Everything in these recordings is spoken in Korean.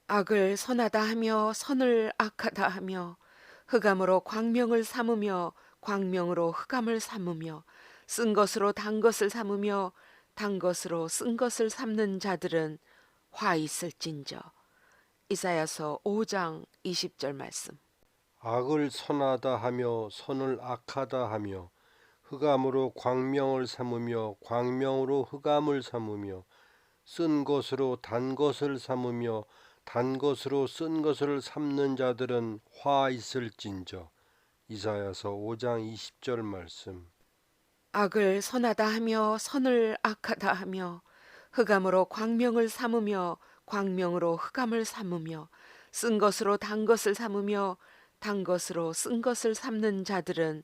악을 선하다 하며 선을 악하다 하며 흑암으로 광명을 삼으며 광명으로 흑암을 삼으며 쓴 것으로 단 것을 삼으며 단 것으로 쓴 것을 삼는 자들은 화 있을진저. 이사야서 5장 20절 말씀. 악을 선하다 하며 선을 악하다 하며 흑암으로 광명을 삼으며 광명으로 흑암을 삼으며 쓴 것으로 단 것을 삼으며 단 것으로 쓴 것을 삼는 자들은 화 있을진저. 이사야서 5장 20절 말씀. 악을 선하다 하며 선을 악하다 하며 흑암으로 광명을 삼으며 광명으로 흑암을 삼으며 쓴 것으로 단 것을 삼으며 단 것으로 쓴 것을 삼는 자들은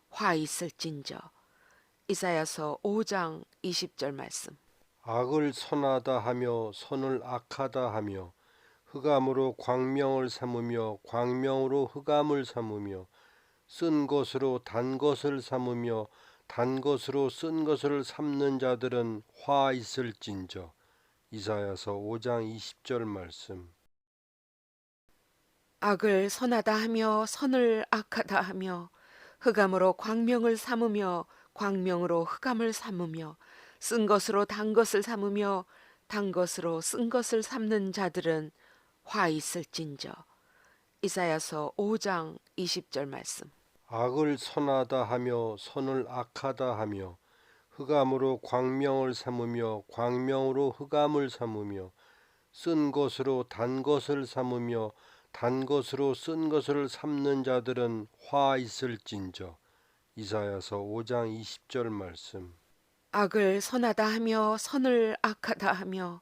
화 있을진저. 이사야서 5장 20절 말씀. 악을 선하다 하며 선을 악하다 하며 흑암으로 광명을 삼으며 광명으로 흑암을 삼으며 쓴 것으로 단 것을 삼으며 단 것으로 쓴 것을 삼는 자들은 화 있을진저. 이사야서 5장 20절 말씀. 악을 선하다 하며 선을 악하다 하며 흑암으로 광명을 삼으며 광명으로 흑암을 삼으며 쓴 것으로 단 것을 삼으며 단 것으로 쓴 것을 삼는 자들은 화 있을진저. 이사야서 5장 20절 말씀. 악을 선하다 하며 선을 악하다 하며 흑암으로 광명을 삼으며 광명으로 흑암을 삼으며 쓴 것으로 단 것을 삼으며 단 것으로 쓴 것을 삼는 자들은 화 있을진저. 이사야서 5장 20절 말씀. 악을 선하다 하며 선을 악하다 하며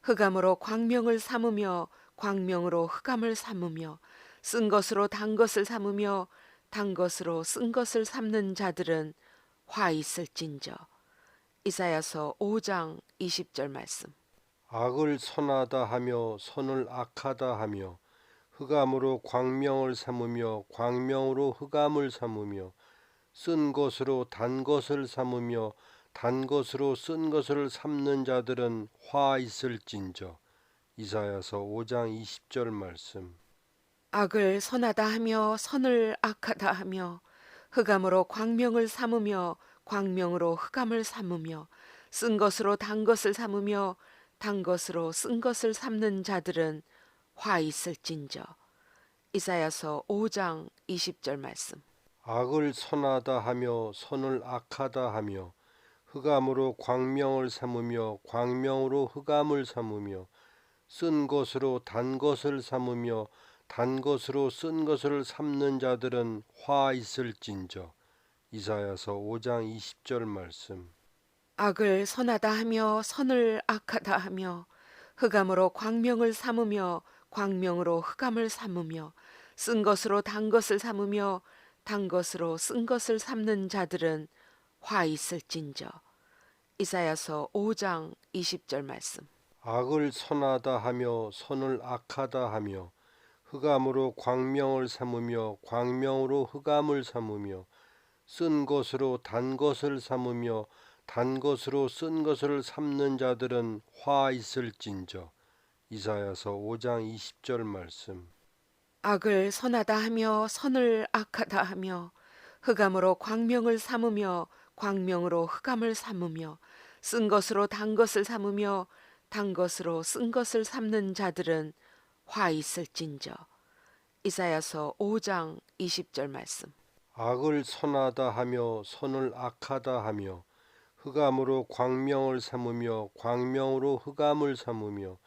흑암으로 광명을 삼으며 광명으로 흑암을 삼으며 쓴 것으로 단 것을 삼으며 단 것으로 쓴 것을 삼는 자들은 화 있을진저. 이사야서 5장 20절 말씀. 악을 선하다 하며 선을 악하다 하며 흑암으로 광명을 삼으며 광명으로 흑암을 삼으며 쓴 것으로 단 것을 삼으며 단 것으로 쓴 것을 삼는 자들은 화 있을진저. 이사야서 5장 20절 말씀. 악을 선하다 하며 선을 악하다 하며 흑암으로 광명을 삼으며 광명으로 흑암을 삼으며 쓴 것으로 단 것을 삼으며 단 것으로 쓴 것을 삼는 자들은 화 있을진저. 이사야서 5장 20절 말씀. 악을 선하다 하며 선을 악하다 하며 흑암으로 광명을 삼으며 광명으로 흑암을 삼으며 쓴 것으로 단 것을 삼으며 단 것으로 쓴 것을 삼는 자들은 화 있을진저. 이사야서 5장 20절 말씀. 악을 선하다 하며 선을 악하다 하며 흑암으로 광명을 삼으며 광명으로 흑암을 삼으며 쓴 것으로 단 것을 삼으며 단 것으로 쓴 것을 삼는 자들은 화 있을진저. 이사야서 5장 20절 말씀. 악을 선하다 하며 선을 악하다 하며 흑암으로 광명을 삼으며 광명으로 흑암을 삼으며 쓴 것으로 단 것을 삼으며 단 것으로 쓴 것을 삼는 자들은 화 있을진저. 이사야서 5장 20절 말씀. 악을 선하다 하며 선을 악하다 하며 흑암으로 광명을 삼으며 광명으로 흑암을 삼으며 쓴 것으로 단 것을 삼으며 단 것으로 쓴 것을 삼는 자들은 화 있을진저. 이사야서 5장 20절 말씀. 악을 선하다 하며 선을 악하다 하며 흑암으로 광명을 삼으며 광명으로 흑암을 삼으며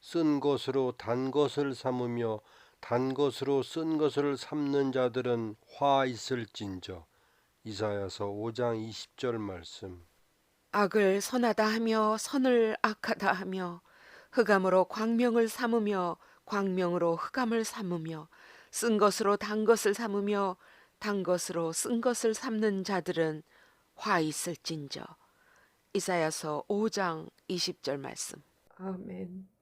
쓴 것으로 단 것을 삼으며 단 것으로 쓴 것을 삼는 자들은 화 있을진저. 이사야서 5장 20절 말씀. 악을 선하다 하며 선을 악하다 하며 흑암으로 광명을 삼으며 광명으로 흑암을 삼으며 쓴 것으로 단 것을 삼으며 단 것으로 쓴 것을 삼는 자들은 화 있을진저. 이사야서 5장 20절 말씀. 아멘.